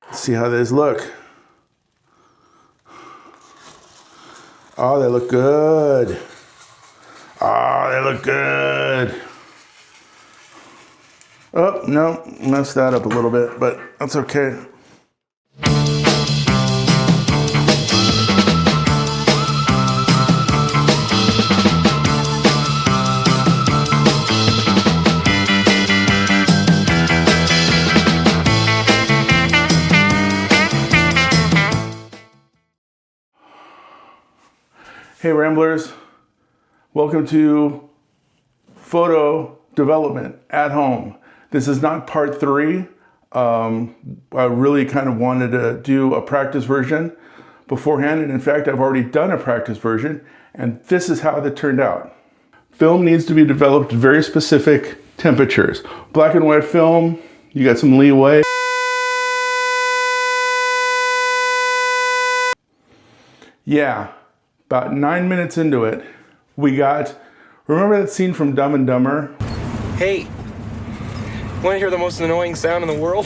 Let's see how these look. Oh, they look good. Oh, they look good. Oh, no, messed that up a little bit, but that's okay. Hey Ramblers, welcome to photo development at home. This is not part 3. I really kind of wanted to do a practice version beforehand, and in fact I've already done a practice version, and this is how it turned out. Film needs to be developed at very specific temperatures. Black and white film, you got some leeway. Yeah. About 9 minutes into it, we got, remember that scene from Dumb and Dumber? Hey, want to hear the most annoying sound in the world?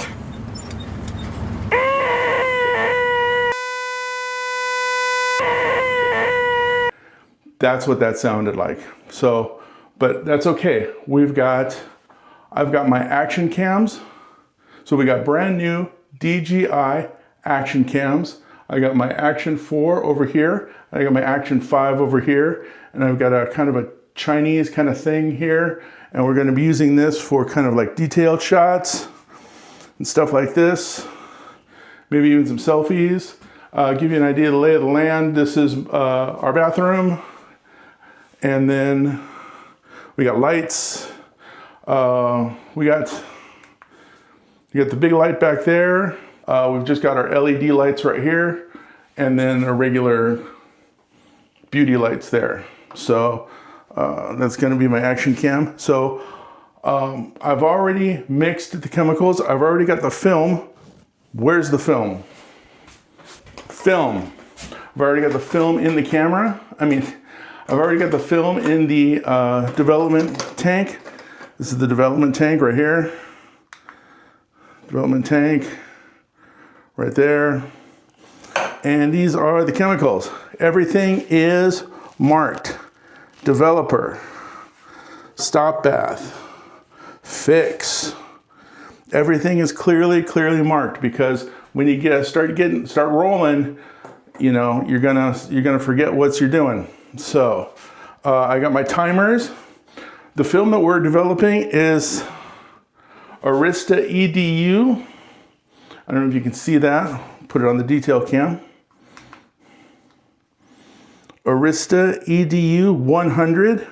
That's what that sounded like. So, but that's okay. I've got my action cams. So we got brand new DJI action cams. I got my Action 4 over here. I got my Action 5 over here. And I've got a kind of a Chinese kind of thing here. And we're going to be using this for kind of like detailed shots and stuff like this. Maybe even some selfies. Give you an idea of the lay of the land. This is our bathroom. And then we got lights. You got the big light back there. We've just got our LED lights right here, and then our regular beauty lights there. So that's going to be my action cam. So I've already mixed the chemicals. I've already got the film. Where's the film? Film. I've already got the film in the camera. I've already got the film in the development tank. This is the development tank right here. Development tank. Right there. And these are the chemicals. Everything is marked. Developer, stop bath, fix. Everything is clearly marked, because when you start rolling, you know, you're gonna forget what you're doing. So I got my timers. The film that we're developing is Arista EDU. I don't know if you can see that. Put it on the detail cam. Arista EDU 100.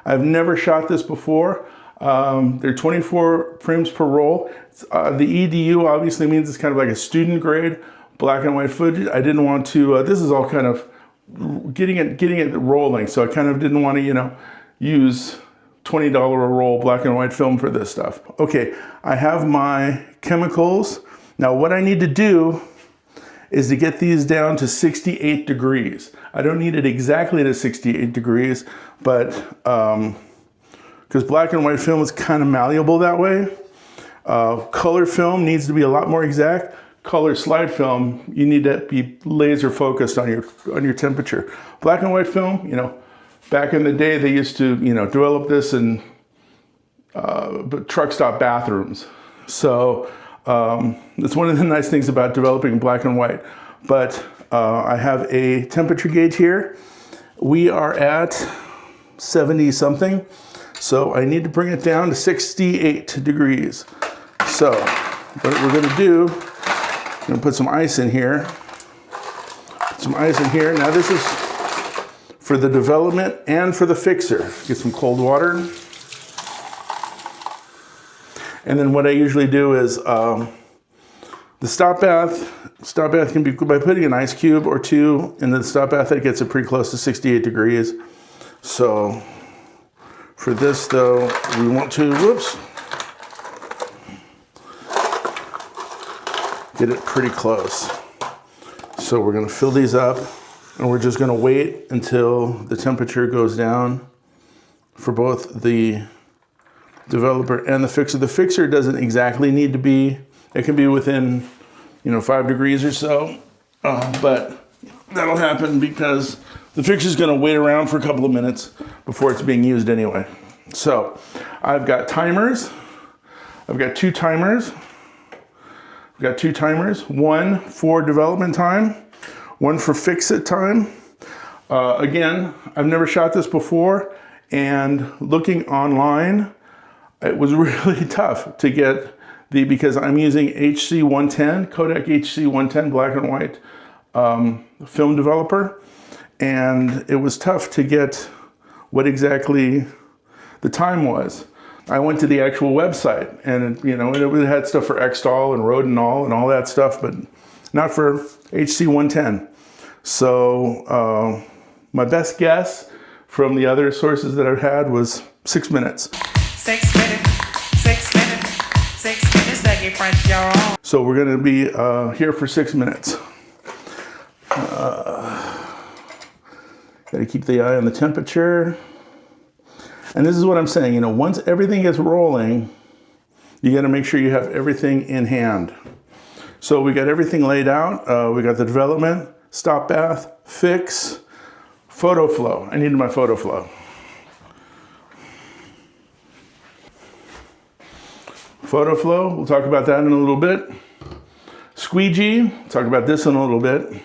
I've never shot this before. They're 24 frames per roll. The EDU obviously means it's kind of like a student grade black and white footage. I didn't want to, this is all kind of getting it rolling. So I kind of didn't want to, use $20 a roll black and white film for this stuff. Okay, I have my chemicals. Now what I need to do is to get these down to 68 degrees. I don't need it exactly to 68 degrees, but because black and white film is kind of malleable that way. Color film needs to be a lot more exact. Color slide film, you need to be laser focused on your temperature. Black and white film, back in the day they used to, develop this in truck stop bathrooms. So that's one of the nice things about developing black and white. But I have a temperature gauge here. We are at 70 something. So I need to bring it down to 68 degrees. So what we're gonna do, I'm gonna put some ice in here. Now this is for the development and for the fixer. Get some cold water. And then what I usually do is the stop bath can be by putting an ice cube or two in the stop bath. That gets it pretty close to 68 degrees. So for this though, we want to, get it pretty close. So we're gonna fill these up, and we're just gonna wait until the temperature goes down for both the developer and the fixer. The fixer doesn't exactly need to be, it can be within 5 degrees or so. But that'll happen because the fixture's gonna wait around for a couple of minutes before it's being used anyway. So I've got timers. I've got 2 timers. I've got 2 timers, one for development time, one for fix-it time. Again, I've never shot this before, and looking online, it was really tough to get because I'm using HC110, Kodak HC110 black and white film developer, and it was tough to get what exactly the time was. I went to the actual website, and it had stuff for Xtol and Rodinol and all that stuff, but not for HC110. So my best guess from the other sources that I've had was 6 minutes. 6 minutes, 6 minutes, 6 minutes to get French, y'all. So we're gonna be here for 6 minutes. Gotta keep the eye on the temperature. And this is what I'm saying, once everything gets rolling, you gotta make sure you have everything in hand. So we got everything laid out. We got the development, stop bath, fix, photo flow. I needed my photo flow. Photo flow, we'll talk about that in a little bit. Squeegee, talk about this in a little bit.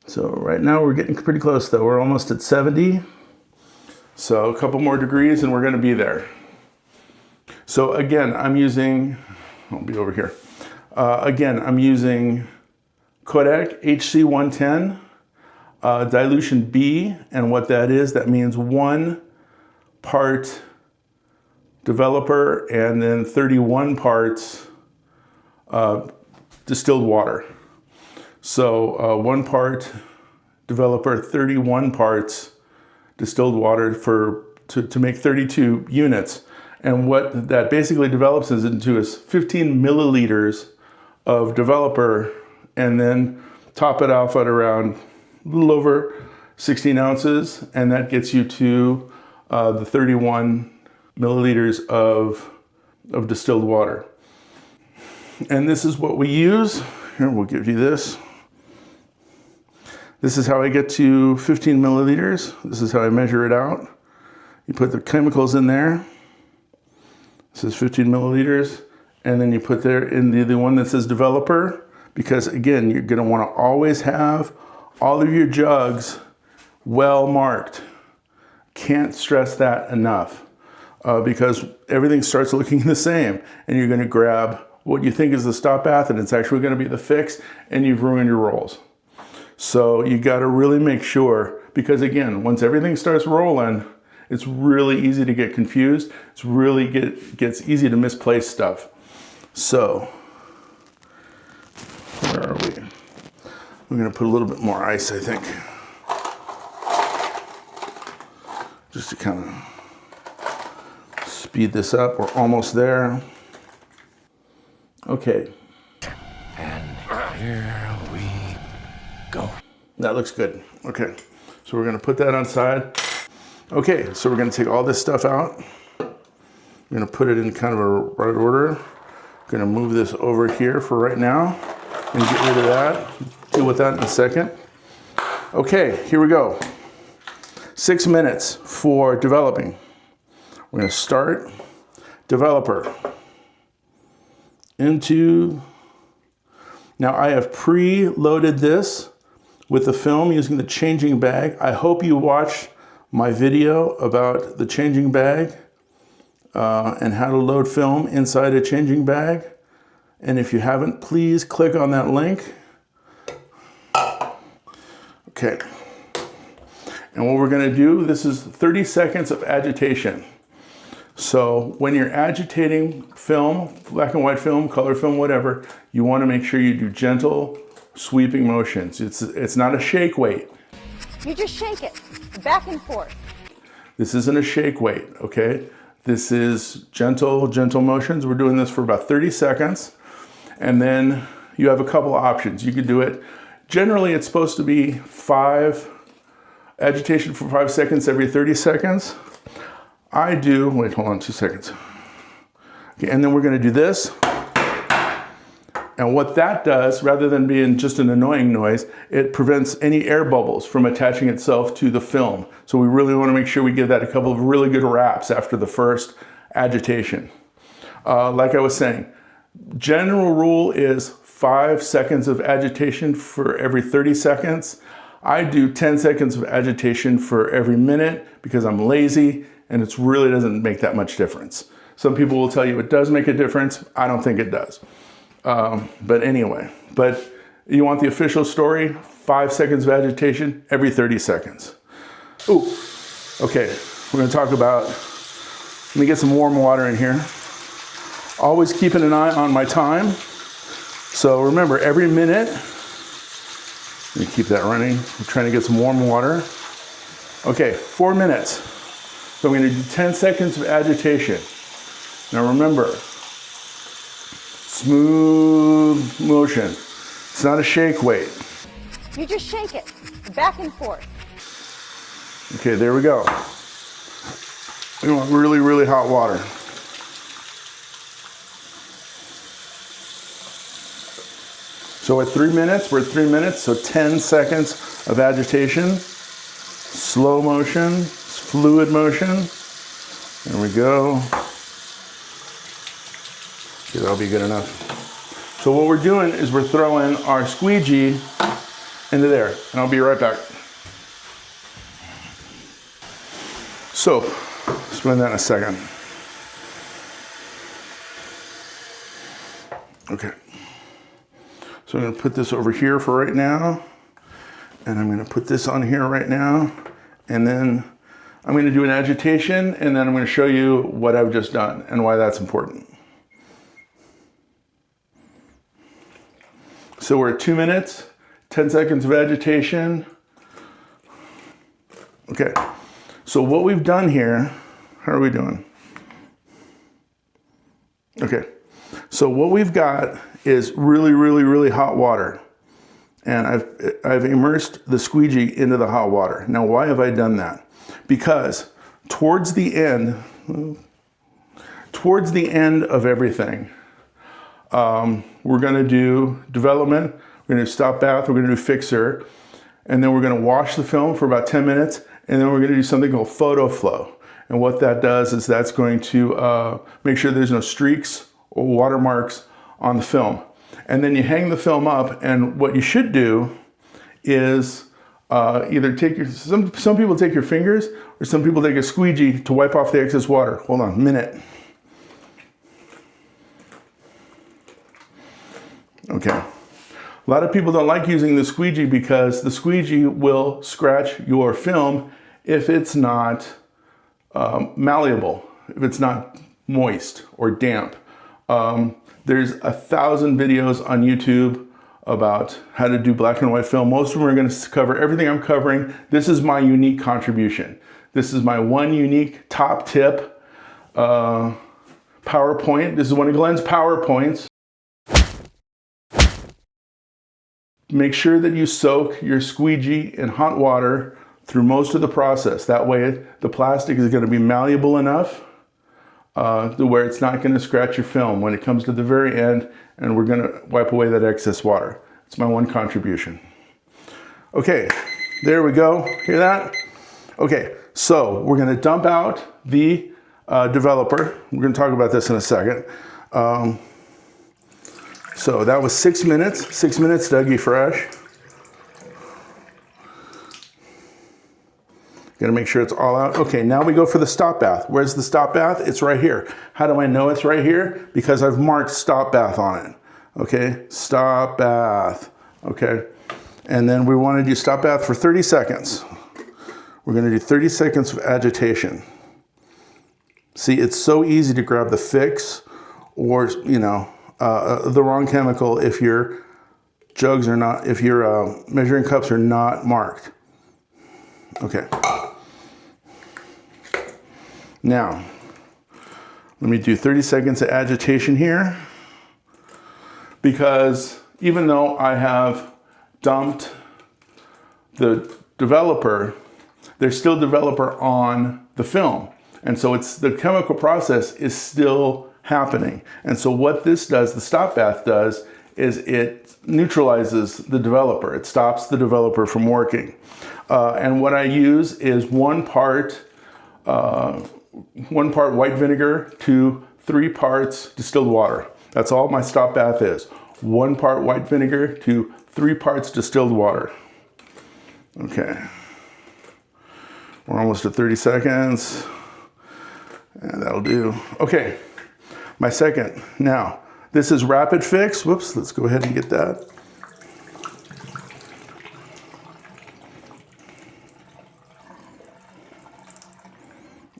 So right now we're getting pretty close though. We're almost at 70. So a couple more degrees and we're gonna be there. So again, I'll be over here. Again, I'm using Kodak HC110, dilution B, and what that is, that means 1 part developer and then 31 parts distilled water. So 1 part developer, 31 parts distilled water to make 32 units. And what that basically develops into is 15 milliliters of developer, and then top it off at around a little over 16 ounces, and that gets you to the 31 milliliters of distilled water. And this is what we use. Here, we'll give you this. This is how I get to 15 milliliters. This is how I measure it out. You put the chemicals in there. This is 15 milliliters. And then you put there in the one that says developer, because again, you're gonna wanna always have all of your jugs well marked. Can't stress that enough, because everything starts looking the same, and you're gonna grab what you think is the stop bath, and it's actually gonna be the fix, and you've ruined your rolls. So you gotta really make sure, because again, once everything starts rolling, it's really easy to get confused. It's really gets easy to misplace stuff. So, where are we? I'm gonna put a little bit more ice, I think. Just to kind of speed this up. We're almost there. Okay. And here we go. That looks good. Okay, so we're gonna put that on side. Okay, so we're gonna take all this stuff out. We're gonna put it in kind of a right order. Gonna move this over here for right now and get rid of that. Deal with that in a second. Okay, here we go. 6 minutes for developing. We're gonna start developer into, now I have pre-loaded this with the film using the changing bag. I hope you watched my video about the changing bag and how to load film inside a changing bag. And if you haven't, please click on that link. Okay. And what we're gonna do, this is 30 seconds of agitation. So when you're agitating film, black and white film, color film, whatever, you wanna make sure you do gentle sweeping motions. It's not a shake weight. You just shake it back and forth. This isn't a shake weight, okay? This is gentle motions. We're doing this for about 30 seconds. And then you have a couple options. You could do it, generally it's supposed to be agitation for 5 seconds every 30 seconds. I do, wait, hold on 2 seconds. Okay, and then we're gonna do this. And what that does, rather than being just an annoying noise, it prevents any air bubbles from attaching itself to the film. So we really want to make sure we give that a couple of really good wraps after the first agitation. Like I was saying, general rule is 5 seconds of agitation for every 30 seconds. I do 10 seconds of agitation for every minute because I'm lazy and it really doesn't make that much difference. Some people will tell you it does make a difference. I don't think it does. But anyway, you want the official story? 5 seconds of agitation every 30 seconds. Ooh, okay, we're gonna talk about, let me get some warm water in here. Always keeping an eye on my time. So remember, every minute, let me keep that running. I'm trying to get some warm water. Okay, 4 minutes. So I'm gonna do 10 seconds of agitation. Now remember, smooth motion. It's not a shake weight. You just shake it back and forth. Okay, there we go. We want really, really hot water. So at 3 minutes, we're at 3 minutes, so 10 seconds of agitation. Slow motion, fluid motion. There we go. Okay, that'll be good enough. So what we're doing is we're throwing our squeegee into there, and I'll be right back. So, explain that in a second. Okay. So I'm gonna put this over here for right now, and I'm gonna put this on here right now, and then I'm gonna do an agitation, and then I'm gonna show you what I've just done and why that's important. So we're at 2 minutes, 10 seconds of agitation. Okay, so what we've done here, how are we doing? Okay, so what we've got is really, really, really hot water. And I've immersed the squeegee into the hot water. Now, why have I done that? Because towards the end of everything, we're gonna do development, we're gonna do stop bath, we're gonna do fixer, and then we're gonna wash the film for about 10 minutes, and then we're gonna do something called photo flow. And what that does is that's going to make sure there's no streaks or watermarks on the film. And then you hang the film up, and what you should do is either take your, some people take your fingers, or some people take a squeegee to wipe off the excess water. Hold on a minute. Okay. A lot of people don't like using the squeegee because the squeegee will scratch your film if it's not malleable, if it's not moist or damp. There's 1,000 videos on YouTube about how to do black and white film. Most of them are going to cover everything I'm covering. This is my unique contribution. This is my one unique top tip PowerPoint. This is one of Glenn's PowerPoints. Make sure that you soak your squeegee in hot water through most of the process. That way the plastic is going to be malleable enough to where it's not going to scratch your film when it comes to the very end, and we're going to wipe away that excess water. It's my one contribution. Okay, there we go. Hear that? Okay, so we're going to dump out the developer. We're going to talk about this in a second. So that was 6 minutes. 6 minutes, Dougie Fresh. Gotta make sure it's all out. Okay, now we go for the stop bath. Where's the stop bath? It's right here. How do I know it's right here? Because I've marked stop bath on it. Okay, stop bath. Okay, and then we want to do stop bath for 30 seconds. We're gonna do 30 seconds of agitation. See, it's so easy to grab the fix or, you know, the wrong chemical if your jugs are not, if your measuring cups are not marked. Okay. Now, let me do 30 seconds of agitation here, because even though I have dumped the developer, there's still developer on the film. And so it's, the chemical process is still happening. And so what this does, the stop bath does, is it neutralizes the developer. It stops the developer from working. And what I use is 1 part white vinegar to 3 parts distilled water. That's all my stop bath is. 1 part white vinegar to 3 parts distilled water. Okay. We're almost at 30 seconds. And that'll do. Okay. My second. Now, this is rapid fix. Whoops, let's go ahead and get that.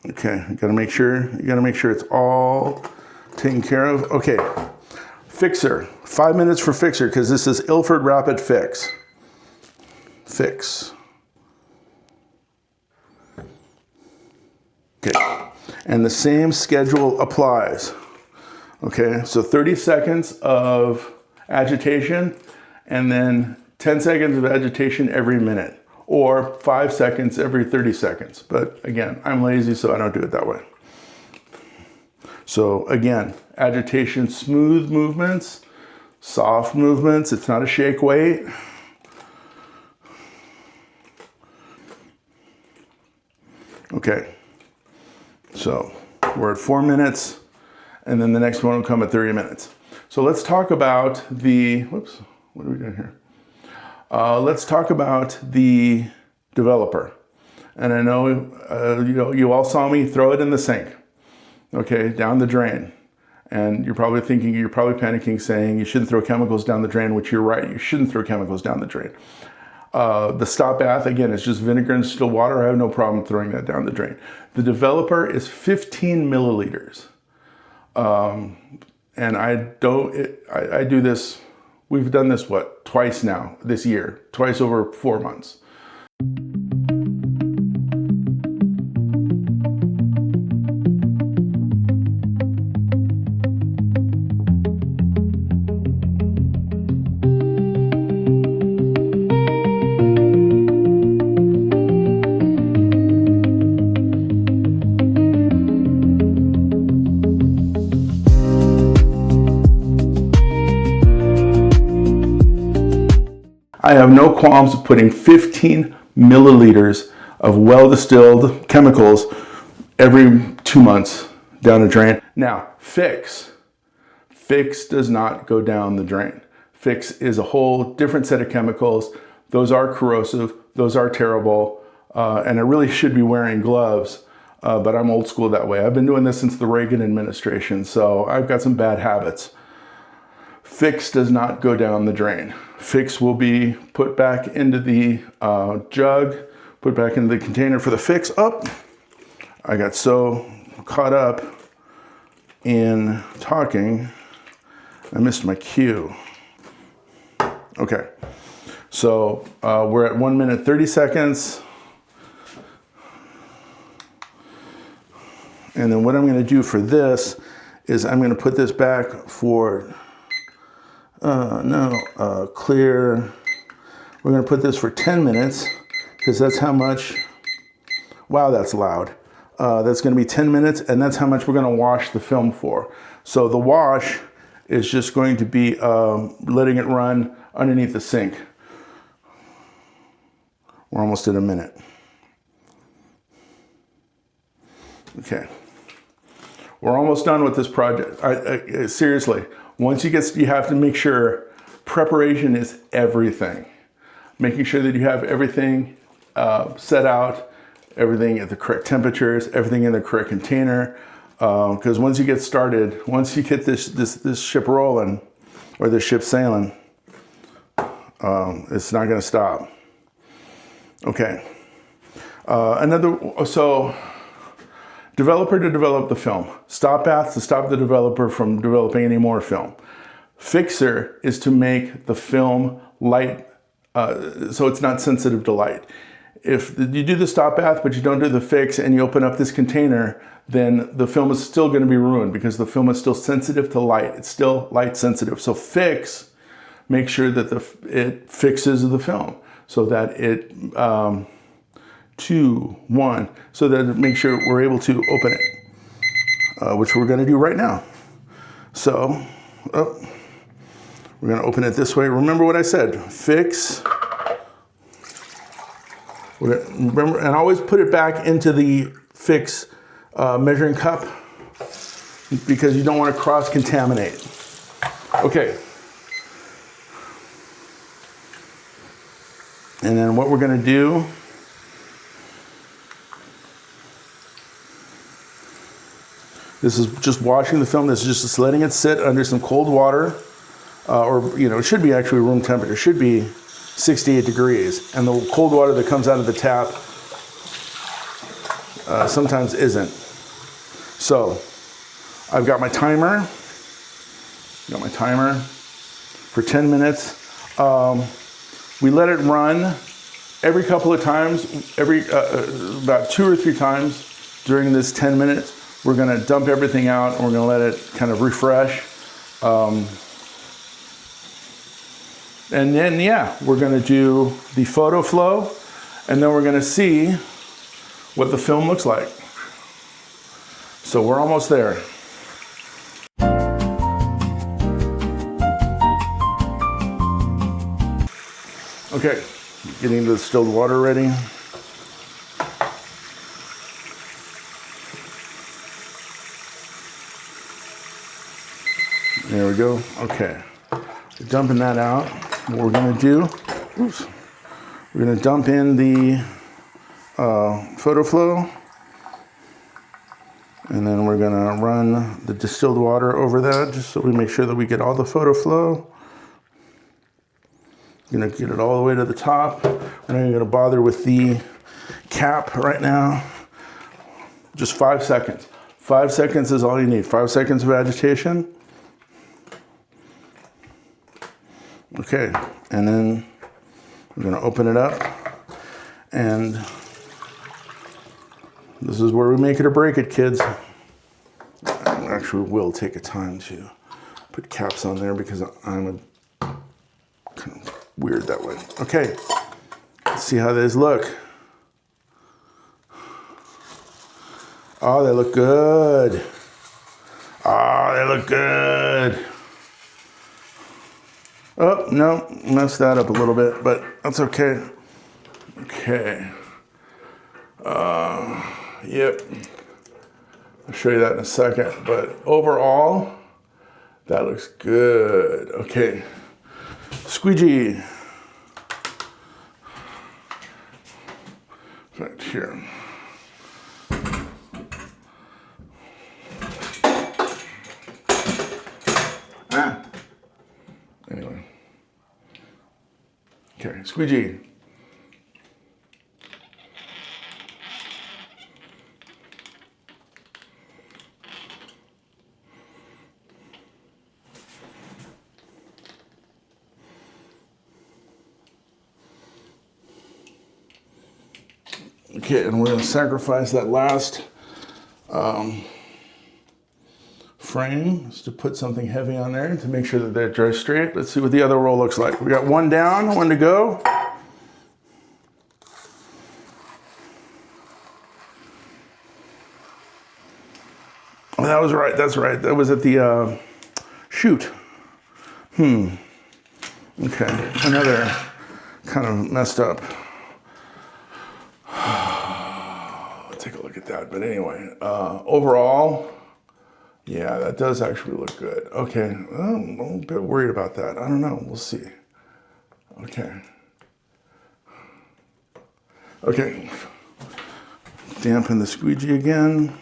Okay, you gotta make sure it's all taken care of. Okay, fixer, 5 minutes for fixer, because this is Ilford Rapid Fix. Fix. Okay, and the same schedule applies. Okay, so 30 seconds of agitation, and then 10 seconds of agitation every minute, or 5 seconds every 30 seconds. But again, I'm lazy, so I don't do it that way. So again, agitation, smooth movements, soft movements. It's not a shake weight. Okay, so we're at 4 minutes, and then the next one will come at 30 minutes. So let's talk about the, whoops, what are we doing here? Let's talk about the developer. And I know, you all saw me throw it in the sink, okay, down the drain. And you're probably thinking, you're probably panicking, saying you shouldn't throw chemicals down the drain, which you're right, you shouldn't throw chemicals down the drain. The stop bath, again, is just vinegar and distilled water. I have no problem throwing that down the drain. The developer is 15 milliliters. And I do this, we've done this, what, twice now this year, twice over 4 months. I have no qualms of putting 15 milliliters of well-distilled chemicals every 2 months down a drain. Now, Fix does not go down the drain. Fix is a whole different set of chemicals. Those are corrosive, those are terrible, and I really should be wearing gloves, but I'm old school that way. I've been doing this since the Reagan administration, so I've got some bad habits. Fix does not go down the drain. Fix will be put back into the jug, put back into the container for the Fix. Oh, I got so caught up in talking, I missed my cue. Okay, so we're at 1 minute 30 seconds. And then what I'm gonna do for this is I'm gonna put this back for clear. We're gonna put this for 10 minutes because that's how much, wow, that's loud. That's gonna be 10 minutes, and that's how much we're gonna wash the film for. So the wash is just going to be letting it run underneath the sink. We're almost at a minute. Okay. We're almost done with this project. Seriously, once you have to make sure preparation is everything. Making sure that you have everything set out, everything at the correct temperatures, everything in the correct container. Because once you get started, once you get this ship rolling, or this ship sailing, it's not gonna stop. Okay. Developer to develop the film. Stop bath to stop the developer from developing any more film. Fixer is to make the film light, so it's not sensitive to light. If you do the stop bath, but you don't do the fix, and you open up this container, then the film is still gonna be ruined because the film is still sensitive to light. It's still light sensitive. So fix, make sure that it fixes the film so that it, 2, 1, so that it makes sure we're able to open it, which we're gonna do right now. So, We're gonna open it this way. Remember what I said, fix. Remember, and always put it back into the fix measuring cup because you don't want to cross-contaminate. Okay. And then what we're gonna do, this is just washing the film. This is just letting it sit under some cold water, or it should be actually room temperature. It should be 68 degrees. And the cold water that comes out of the tap sometimes isn't. So I've got my timer. Got my timer for 10 minutes. We let it run every couple of times, about 2 or 3 times during this 10 minutes. We're gonna dump everything out and we're gonna let it kind of refresh. And then, yeah, we're gonna do the photo flow and then we're gonna see what the film looks like. So we're almost there. Okay, getting the distilled water ready. There we go. Okay, dumping that out. What we're gonna do, we're gonna dump in the photo flow, and then we're gonna run the distilled water over that, just so we make sure that we get all the photo flow. Gonna get it all the way to the top. I'm not gonna bother with the cap right now. Just 5 seconds. 5 seconds is all you need. 5 seconds of agitation. Okay, and then we're gonna open it up, and this is where we make it or break it, kids. I actually will take a time to put caps on there because I'm kind of weird that way. Okay, let's see how these look. Oh, they look good. Oh, they look good. Oh, no, messed that up a little bit, but that's okay. Okay. Yep. I'll show you that in a second, but overall, that looks good. Okay. Squeegee. Right here. Anyway. Okay, squeegee. Okay, and we're going to sacrifice that last frame just to put something heavy on there to make sure that that dries straight. Let's see what the other roll looks like. We got one down, one to go. Oh, that was right, that's right. That was at the shoot. Okay, another kind of messed up. Take a look at that. But anyway, overall, yeah, that does actually look good. Okay, I'm a little bit worried about that. I don't know, we'll see. Okay. Okay, dampen the squeegee again.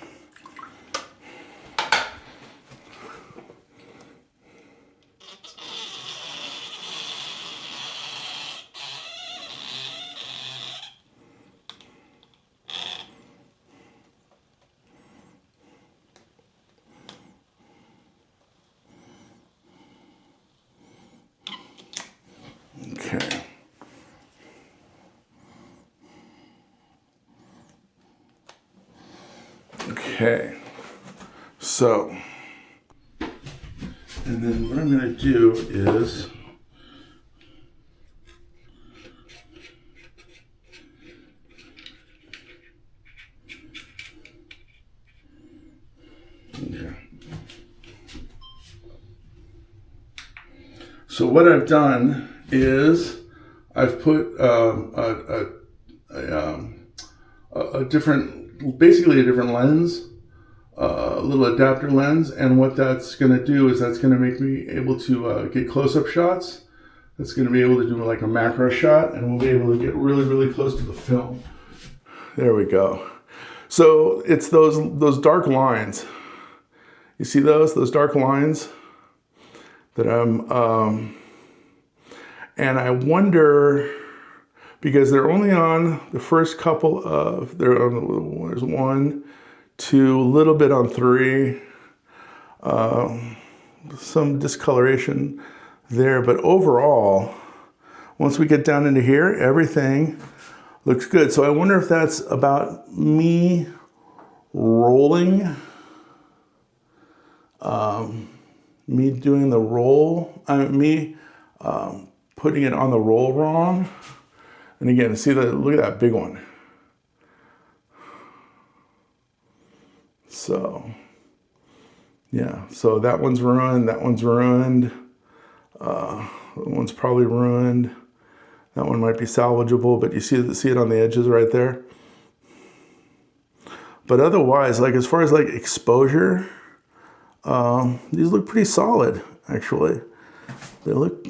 Okay. Okay. So, and then what I'm going to do is So what I've done is I've put a different, basically a different lens, a little adapter lens, and what that's going to do is that's going to make me able to get close-up shots. That's going to be able to do like a macro shot, and we'll be able to get really, really close to the film. There we go. So it's those dark lines. You see those dark lines that I'm, and I wonder, because they're only on the first couple of, there's 1, 2, a little bit on 3, some discoloration there, but overall, once we get down into here, everything looks good. So I wonder if that's about me rolling, me doing the roll, putting it on the roll wrong. And again, see look at that big one. So, yeah, so that one's ruined, that one's ruined. That one's probably ruined. That one might be salvageable, but you see it on the edges right there. But otherwise, like as far as like exposure, these look pretty solid, actually. They look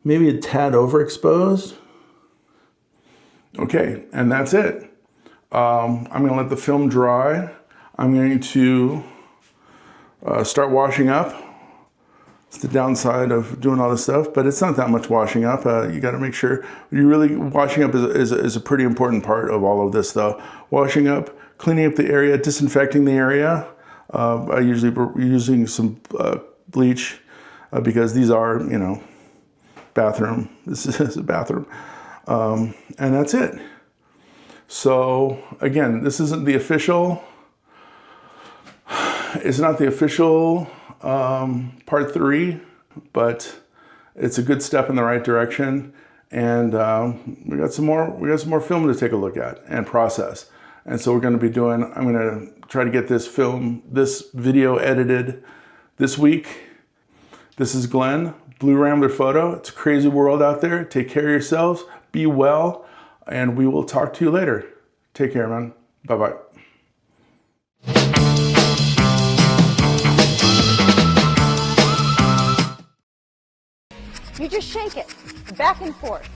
maybe a tad overexposed. Okay, and that's it. I'm gonna let the film dry. I'm going to start washing up. It's the downside of doing all this stuff, but it's not that much washing up. You got to make sure washing up is a pretty important part of all of this, though. Washing up, cleaning up the area, disinfecting the area. I usually using some bleach because these are, bathroom. This is a bathroom, and that's it. So again, this isn't the official. It's not the official. Part 3, but it's a good step in the right direction, and we got some more film to take a look at and process. And so I'm going to try to get this video edited this week. This is Glenn, Blue Rambler Photo. It's a crazy world out there. Take care of yourselves, be well, and we will talk to you later. Take care, man. Bye-bye. You just shake it back and forth.